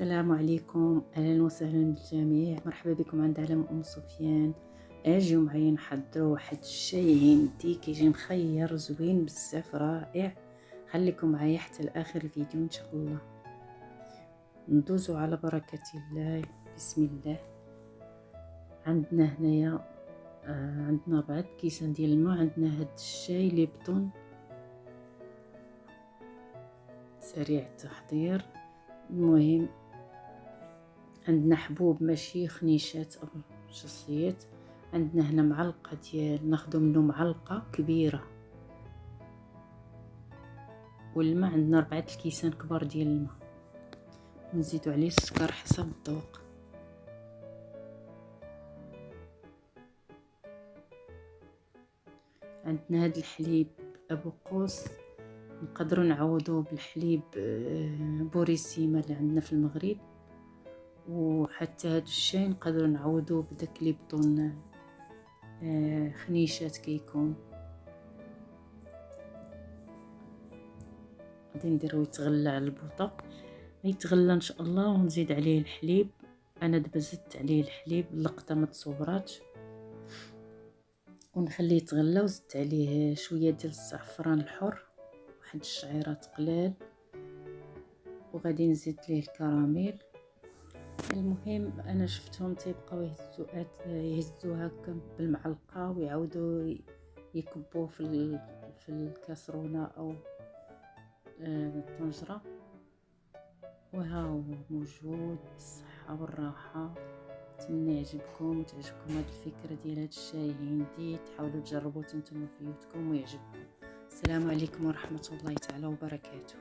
السلام عليكم، اهلا وسهلا بالجميع. مرحبا بكم عند عالم ام سفيان. اجيو معايا نحضروا واحد الشاي هندي كيجي مخير زوين بزاف رائع. خليكم معايا حتى لاخر الفيديو ان شاء الله. ندوزو على بركه الله. بسم الله. عندنا هنايا عندنا 4 كيسان ديال الماء. عندنا هاد الشاي ليبتون سريع التحضير. المهم عندنا حبوب ماشي خنيشات او شصيات. عندنا هنا معلقه ديال ناخذ منه معلقه كبيره، والماء عندنا 4 الكيسان كبار ديال الماء، ونزيدو عليه السكر حسب الذوق. عندنا هذا الحليب ابو قوس، نقدروا نعوضوه بالحليب بوريسيما اللي عندنا في المغرب، وحتى هذا الشاي نقدروا نعوضوه بداك ليبطون خنيشات كيكون. غادي نديرو يتغلى على البوطه، يتغلى ان شاء الله، ونزيد عليه الحليب. انا دابا زدت عليه الحليب اللقطه ما تصوراتش، ونخليه يتغلى. وزدت عليه شويه ديال الزعفران الحر، واحد الشعيرات قلال، وغادي نزيد ليه الكراميل. المهم انا شفتهم تيبقاو يهزوها هكا بالمعلقه ويعاودوا يكبوه في الكاسرونه او الطنجره، وها هو موجود بالصحه والراحه. نتمنى يعجبكم وتعجبكم هذه الفكره ديال هذا الشاي الهندي. تحاولوا تجربوه نتوما في بيوتكم ويعجبكم. السلام عليكم ورحمه الله تعالى وبركاته.